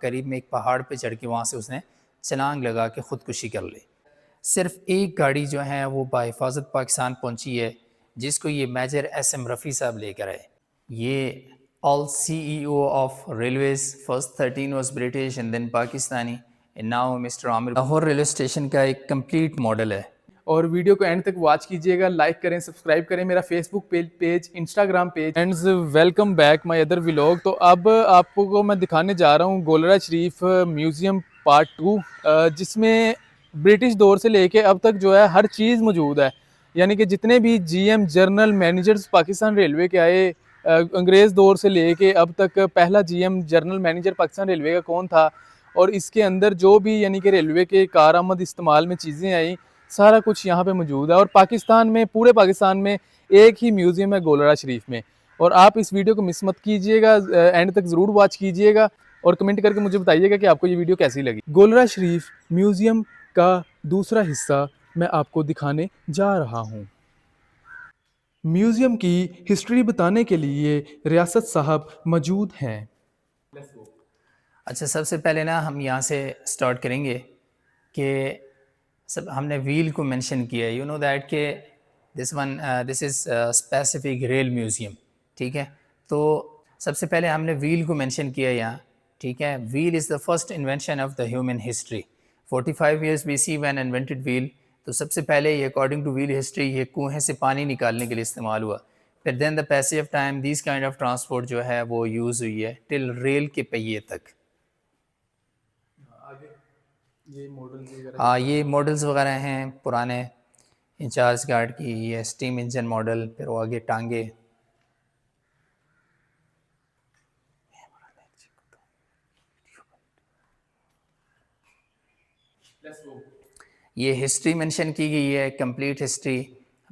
قریب میں ایک پہاڑ پہ چڑھ کے وہاں سے اس نے چھلانگ لگا کے خودکشی کر لی. صرف ایک گاڑی جو ہے وہ بحفاظت پاکستان پہنچی ہے جس کو یہ میجر ایس ایم رفیع صاحب لے کر آئے. یہ all CEO of railways, first 13 was British and then Pakistani, and now Mr. Amir. Lahore railway station کا ایک کمپلیٹ ماڈل ہے. اور ویڈیو کو اینڈ تک واچ کیجیے گا, لائک کریں, سبسکرائب کریں میرا Facebook page, Instagram page. Friends welcome back my other vlog. تو اب آپ کو میں دکھانے جا رہا ہوں گولڑا شریف میوزیم پارٹ 2, جس میں برٹش دور سے لے کے اب تک جو ہے ہر چیز موجود ہے. یعنی کہ جتنے بھی G M general managers Pakistan railway کے آئے انگریز دور سے لے کے اب تک, پہلا G M general manager Pakistan railway کا کون تھا, اور اس کے اندر جو بھی یعنی کہ ریلوے کے کارآمد استعمال میں چیزیں آئیں, سارا کچھ یہاں پہ موجود ہے. اور پاکستان میں, پورے پاکستان میں ایک ہی میوزیم ہے گولڑا شریف میں. اور آپ اس ویڈیو کو مس مت کیجیے گا, اینڈ تک ضرور واچ کیجیے گا اور کمنٹ کر کے مجھے بتائیے گا کہ آپ کو یہ ویڈیو کیسی لگی. گولڑا شریف میوزیم کا دوسرا حصہ میں آپ کو دکھانے جا رہا ہوں. میوزیم کی ہسٹری بتانے کے لیے ریاست صاحب موجود ہیں. اچھا, سب سے پہلے نا ہم یہاں سے سٹارٹ کریں گے کہ ہم نے ویل کو مینشن کیا ہے. یو نو دیٹ کہ دس از اسپیسیفک ریل میوزیم. ٹھیک ہے, تو سب سے پہلے ہم نے ویل کو مینشن کیا یہاں. ٹھیک ہے, wheel is the first invention of the human history. 45 years BC when invented wheel. تو سب سے پہلے یہ اکارڈنگ ٹو ویل ہسٹری یہ کنویں سے پانی نکالنے کے لیے استعمال ہوا. پھر then the passage of time these kind of transport جو ہے وہ یوز ہوئی ہے ٹل ریل کے پہیے تک. یہ ماڈلز وغیرہ ہیں پرانے انچارج گارڈ کی, یہ اسٹیم انجن ماڈل, پھر وہ آگے ٹانگے. یہ ہسٹری مینشن کی گئی ہے, کمپلیٹ ہسٹری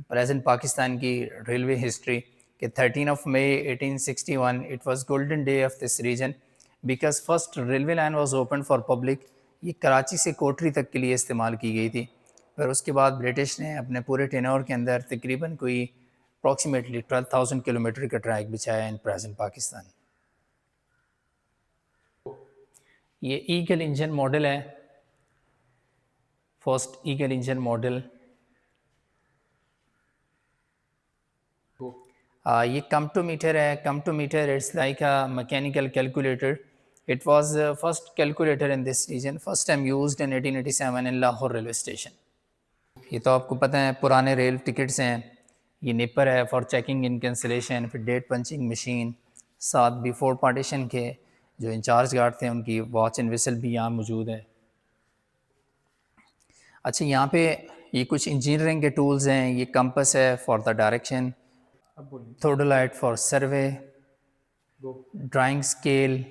پریزنٹ پاکستان کی ریلوے ہسٹری, کہ 13 May 1861 it was golden day of this region because first railway line was open for public. یہ کراچی سے کوٹری تک کے لیے استعمال کی گئی تھی. پھر اس کے بعد برٹش نے اپنے پورے ٹینور کے اندر تقریباً کوئی اپروکسیمیٹلی 12,000 کلومیٹر کا ٹریک بچھایا ان پریزنٹ پاکستان. یہ ایگل انجن ماڈل ہے, فرسٹ ایگل انجن ماڈل. یہ کمٹو میٹر ہے. Comptometer it's like a mechanical calculator. It was first calculator in this region, first time used in 1887 in Lahore railway station. یہ تو آپ کو پتہ ہے پرانے ریل ٹکٹس ہیں. یہ نیپر ہے فار چیکنگ ان کینسلیشن. پھر ڈیٹ پنچنگ مشین. ساتھ بیفور پارٹیشن کے جو انچارج گارڈ تھے ان کی واچ اینڈ وسل بھی یہاں موجود ہے. اچھا, یہاں پہ یہ کچھ انجینئرنگ کے ٹولز ہیں. یہ کمپس ہے for the direction, theodolite for survey, drawing scale,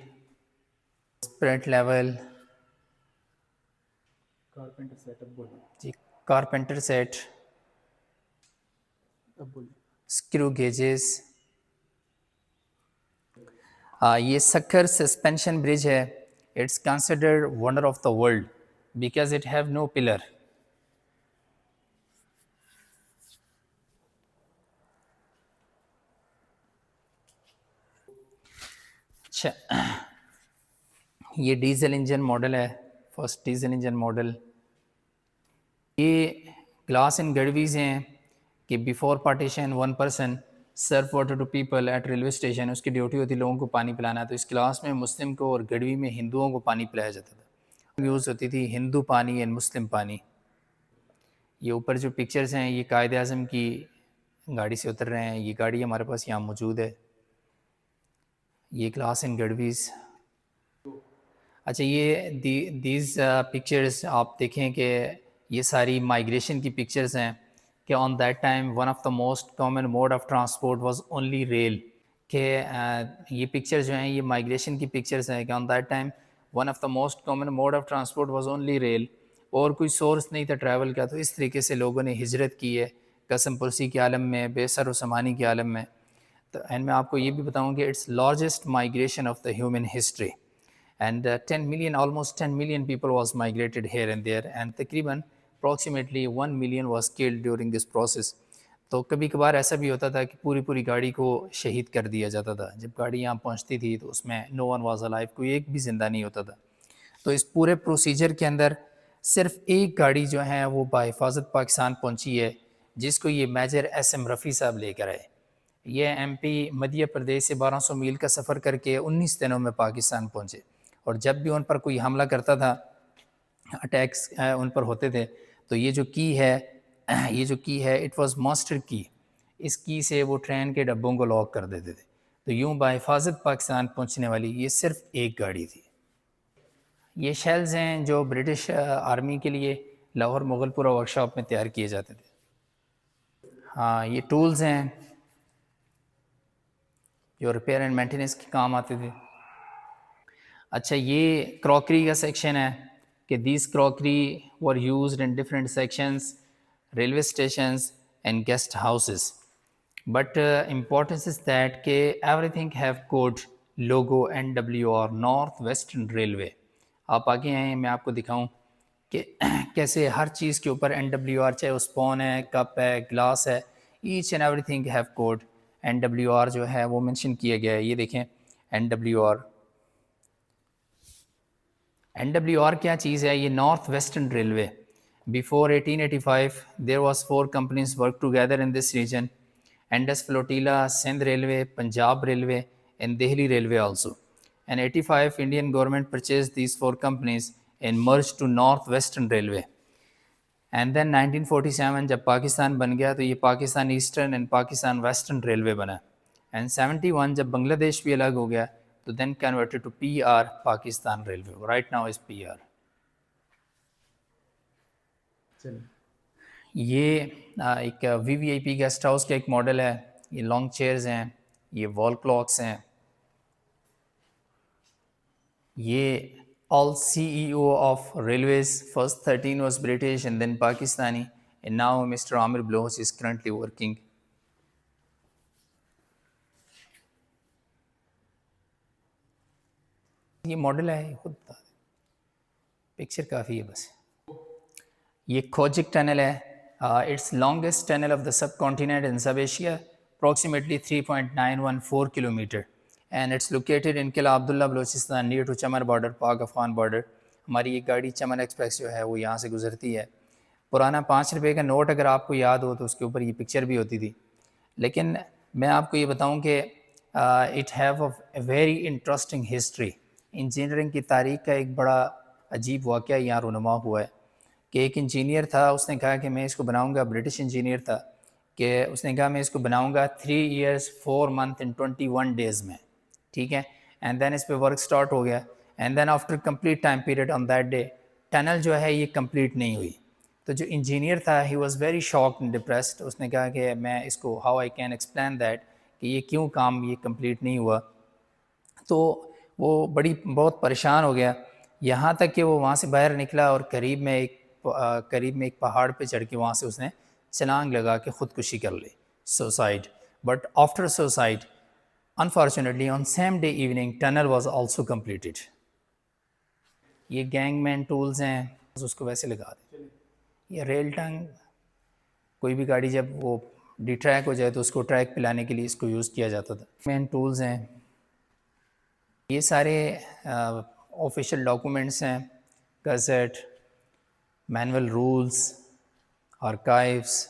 spirit level, G carpenter set, screw gauges. یہ سکھر سسپینشن برج ہے. It's considered wonder of the world because it have no pillar. اچھا, یہ diesel engine model ہے, first diesel engine model. یہ glass and گڑویز ہیں کہ before partition 1 person serve water to people at railway station. اس کی ڈیوٹی ہوتی لوگوں کو پانی پلانا. تو اس گلاس میں مسلم کو اور گڑوی میں ہندوؤں کو پانی پلایا جاتا تھا. یوز ہوتی تھی ہندو پانی اینڈ مسلم پانی. یہ اوپر جو پکچرز ہیں یہ قائد اعظم کی گاڑی سے اتر رہے ہیں. یہ گاڑی ہمارے پاس یہاں موجود ہے. یہ گلاس اینڈ گڑویز. اچھا, یہ دیز پکچرز آپ دیکھیں کہ یہ ساری مائیگریشن کی پکچرز ہیں کہ on that time one of the most common mode of transport was only rail. کہ یہ پکچرز جو ہیں یہ مائیگریشن کی پکچرز ہیں کہ on that time one of the most common mode of transport was only rail. اور کوئی سورس نہیں تھا ٹریول کا. تو اس طریقے سے لوگوں نے ہجرت کی ہے قسم پرسی کے عالم میں, بے سر و سامانی کے عالم میں. تو اینڈ میں آپ کو یہ بھی بتاؤں کہ it's largest migration of the human history. And 10 million, almost 10 million people was migrated here and there, and تقریباً approximately 1 million was killed during this process. تو کبھی کبھار ایسا بھی ہوتا تھا کہ پوری پوری گاڑی کو شہید کر دیا جاتا تھا. جب گاڑی یہاں پہنچتی تھی تو اس میں نو ون واز الائیو, کوئی ایک بھی زندہ نہیں ہوتا تھا. تو اس پورے پروسیجر کے اندر صرف ایک گاڑی جو ہے وہ بحفاظت پاکستان پہنچی ہے, جس کو یہ میجر ایس ایم رفیع صاحب لے کر آئے. یہ ایم پی مدھیہ پردیش سے 1200 میل کا سفر کر کے 19 دنوں میں پاکستان پہنچے, اور جب بھی ان پر کوئی حملہ کرتا تھا, اٹیکس ان پر ہوتے تھے, تو یہ جو کی ہے اٹ واز ماسٹر کی, اس کی سے وہ ٹرین کے ڈبوں کو لاک کر دیتے تھے. تو یوں بحفاظت پاکستان پہنچنے والی یہ صرف ایک گاڑی تھی. یہ شیلز ہیں جو برٹش آرمی کے لیے لاہور مغل پورہ ورک شاپ میں تیار کیے جاتے تھے. ہاں یہ ٹولز ہیں جو ریپیئر اینڈ مینٹیننس کے کام آتے تھے. اچھا یہ کراکری کا سیکشن ہے کہ these crockery were used in different sections, railway stations and guest houses. But importance is that کہ everything have code logo NWR north western railway. آپ آگے آئیں, میں آپ کو دکھاؤں کہ کیسے ہر چیز کے اوپر NWR, چاہے وہ اسپون ہے, کپ ہے, گلاس ہے, each and everything have code NWR جو ہے وہ مینشن کیا گیا ہے. یہ دیکھیں NWR. NWR کیا چیز ہے؟ یہ north western railway. Before 1885 there was 4 companies worked together in this region: Indus Flotilla, Sindh Railway, Punjab Railway and Delhi Railway also. In 85 Indian government purchased these 4 companies and merged to North Western Railway. And then 1947 جب پاکستان بن گیا تو یہ Pakistan eastern and Pakistan western railway بنا. And 71 جب Bangladesh بھی الگ ہو گیا تو then converted to PR, Pakistan railway. Right now is PR. یہ ایک VVIP گیسٹ ہاؤس کا ایک ماڈل ہے. یہ لانگ چیئرز ہیں, یہ وال کلاکس ہیں. یہ all CEO of railways, first 13 was British and then Pakistani, and now Mr. Amir Bloch is currently working. یہ ماڈل ہے, خود پکچر کافی ہے بس. یہ کھوجک ٹنل ہے. It's longest tunnel of the subcontinent in sub Asia, approximately 3.914 kilometre, and it's located in Qila Abdullah Balochistan near to Chaman border, Pak Afghan border. ہماری یہ گاڑی چمن ایکسپریس جو ہے وہ یہاں سے گزرتی ہے. پرانا 5 روپے کا نوٹ اگر آپ کو یاد ہو تو اس کے اوپر یہ پکچر بھی ہوتی تھی. لیکن میں آپ کو یہ بتاؤں کہ it have a very interesting history. Engineering کی تاریخ کا ایک بڑا عجیب واقعہ یہاں رونما ہوا ہے کہ ایک انجینئر تھا, اس نے کہا کہ میں اس کو بناؤں گا, برٹش انجینئر تھا, کہ اس نے کہا میں اس کو بناؤں گا 3 years 4 months and 21 days میں. ٹھیک ہے, اینڈ دین اس پہ ورک سٹارٹ ہو گیا, and then after complete time period on that day tunnel جو ہے یہ کمپلیٹ نہیں ہوئی. تو جو انجینئر تھا he was very shocked and depressed. اس نے کہا کہ میں اس کو how I can explain that کہ یہ کیوں کام یہ کمپلیٹ نہیں ہوا. تو وہ بہت پریشان ہو گیا, یہاں تک کہ وہ وہاں سے باہر نکلا اور قریب میں ایک پہاڑ پہ چڑھ کے وہاں سے اس نے چھلانگ لگا کے خودکشی کر لی, suicide. But after suicide unfortunately on same day evening tunnel was also completed. یہ گینگ مین ٹولز ہیں, اس کو ویسے لگا دیں. یہ ریل ٹنگ, کوئی بھی گاڑی جب وہ ڈی ٹریک ہو جائے تو اس کو ٹریک پہ لانے کے لیے اس کو یوز کیا جاتا تھا. مین ٹولز ہیں, یہ سارے آفیشیل ڈاکومنٹس ہیں, gazette, manual rules, archives.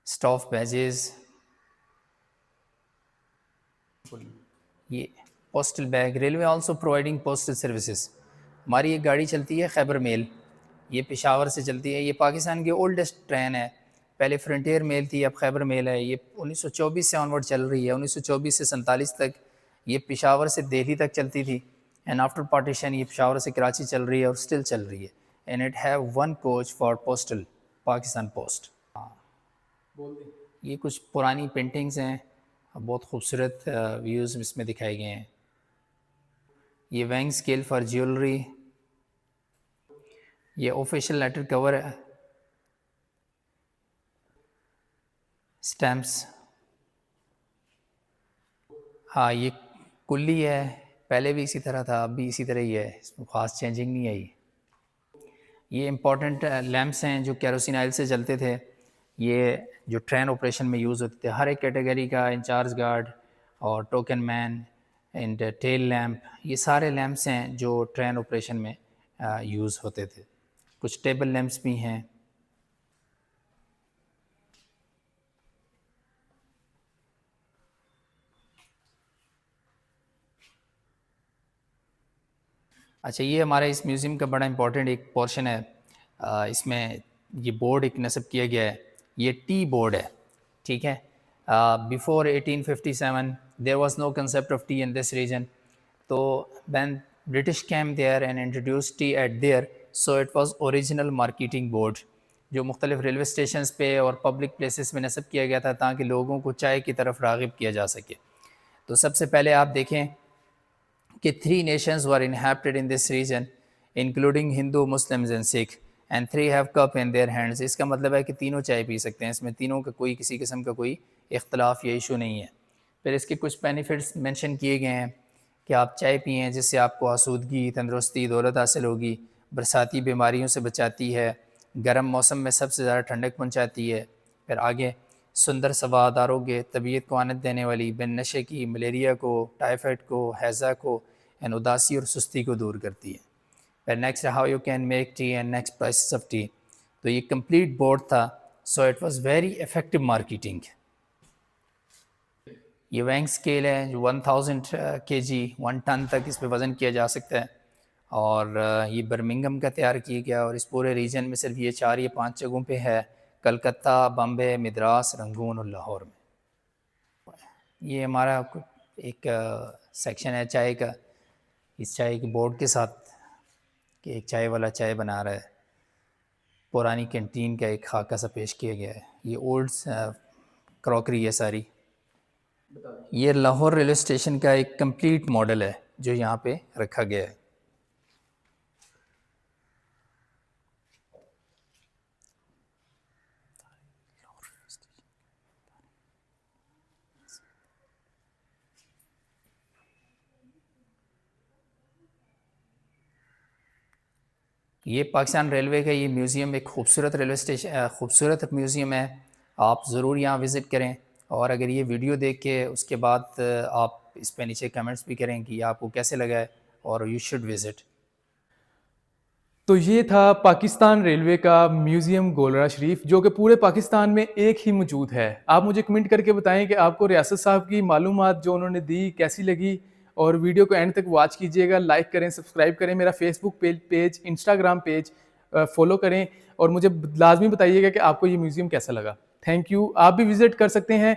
Staff badges, یہ postal bag. Railway also providing postal services. ہماری ایک گاڑی چلتی ہے خیبر میل, یہ پشاور سے چلتی ہے. یہ پاکستان کی اولڈسٹ ٹرین ہے. پہلے فرنٹیئر میل تھی, اب خیبر میل ہے. یہ 1924 سے آنورڈ چل رہی ہے, 1924 سے 47 تک. یہ پشاور سے دہلی تک چلتی تھی, اینڈ آفٹر پارٹیشن یہ پشاور سے کراچی چل رہی ہے اور اسٹل چل رہی ہے. And it have 1 coach for postal, Pakistan post. یہ کچھ پرانی پینٹنگز ہیں, بہت خوبصورت ویوز اس میں دکھائے گئے ہیں. یہ وینگ اسکیل فار جیولری. یہ آفیشیل لیٹر کور ہے, اسٹیمپس. ہاں یہ کلی ہے, پہلے بھی اسی طرح تھا، اب بھی اسی طرح ہی ہے، اس میں خاص چینجنگ نہیں آئی. یہ امپورٹنٹ لیمپس ہیں جو کیروسین آئل سے چلتے تھے. یہ جو ٹرین آپریشن میں یوز ہوتے تھے، ہر ایک کیٹیگری کا انچارج گارڈ اور token man and tail lamp, یہ سارے لیمپس ہیں جو ٹرین آپریشن میں یوز ہوتے تھے. کچھ ٹیبل لیمپس بھی ہیں. اچھا، یہ ہمارے اس میوزیم کا بڑا امپورٹنٹ ایک پورشن ہے. اس میں یہ بورڈ ایک نصب کیا گیا ہے، یہ ٹی بورڈ ہے. ٹھیک ہے، before 1857 there was no concept of tea in this region. تو when British came there and introduce tea at there, so it was original marketing board جو مختلف ریلوے اسٹیشنز پہ اور پبلک پلیسز میں نصب کیا گیا تھا تاکہ لوگوں کو چائے کی طرف راغب کیا جا سکے. تو سب سے پہلے آپ دیکھیں کہ 3 nations were inhabited in this region including Hindu, Muslims and Sikh and 3 have cup in their hands. اس کا مطلب ہے کہ تینوں چائے پی سکتے ہیں، اس میں تینوں کا کوئی کسی قسم کا کوئی اختلاف یا ایشو نہیں ہے. پھر اس کے کچھ بینیفٹس مینشن کیے گئے ہیں کہ آپ چائے پئیں جس سے آپ کو آسودگی، تندرستی، دولت حاصل ہوگی، برساتی بیماریوں سے بچاتی ہے، گرم موسم میں سب سے زیادہ ٹھنڈک پہنچاتی ہے. پھر آگے سندر سواد، آروگیہ، طبیعت کو آنت دینے والی، بن نشے کی، ملیریا کو، ٹائیفائڈ کو، ہیضہ کو، اینڈ اداسی اور سستی کو دور کرتی ہے. پھر next how you can make T and next prices of T. تو یہ کمپلیٹ بورڈ تھا، سو it was very effective marketing. یہ وینگ اسکیل ہے جو 1000 kg 1 ٹن تک اس پہ وزن کیا جا سکتا ہے. اور یہ برمنگم کا تیار کیا گیا اور اس پورے ریجن میں صرف یہ 4 یا 5 جگہوں پہ ہے، کلکتہ، بامبے، مدراس، رنگون اور لاہور میں. یہ ہمارا ایک سیکشن ہے چائے کا، اس چائے کے بورڈ کے ساتھ کہ ایک چائے والا چائے بنا رہا ہے. پرانی کینٹین کا ایک خاکہ سا پیش کیا گیا ہے. یہ اولڈ کراکری ہے ساری. یہ لاہور ریلوے اسٹیشن کا ایک کمپلیٹ ماڈل ہے جو یہاں پہ رکھا گیا ہے. یہ پاکستان ریلوے کا یہ میوزیم ایک خوبصورت ریلوے اسٹیشن، خوبصورت میوزیم ہے. آپ ضرور یہاں وزٹ کریں، اور اگر یہ ویڈیو دیکھ کے اس کے بعد آپ اس پہ نیچے کمنٹس بھی کریں کہ آپ کو کیسے لگا ہے، اور یو شوڈ وزٹ. تو یہ تھا پاکستان ریلوے کا میوزیم گولڑا شریف، جو کہ پورے پاکستان میں ایک ہی موجود ہے. آپ مجھے کمنٹ کر کے بتائیں کہ آپ کو ریاست صاحب کی معلومات جو انہوں نے دی کیسی لگی، اور ویڈیو کو اینڈ تک واچ کیجئے گا. لائک کریں، سبسکرائب کریں، میرا Facebook page, Instagram page follow کریں، اور مجھے لازمی بتائیے گا کہ آپ کو یہ میوزیم کیسا لگا. Thank you. آپ بھی وزٹ کر سکتے ہیں.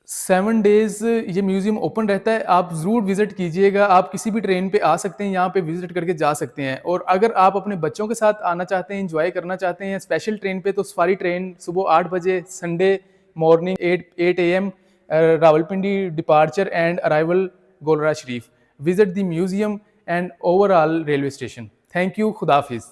7 days یہ میوزیم اوپن رہتا ہے، آپ ضرور وزٹ کیجئے گا. آپ کسی بھی ٹرین پہ آ سکتے ہیں، یہاں پہ وزٹ کر کے جا سکتے ہیں. اور اگر آپ اپنے بچوں کے ساتھ آنا چاہتے ہیں، انجوائے کرنا چاہتے ہیں اسپیشل ٹرین پہ، تو سفاری ٹرین صبح 8 بجے، Sunday morning 8 AM Rawalpindi departure and arrival Golra Sharif. Visit the museum and over all railway station. Thank you. خدا حافظ.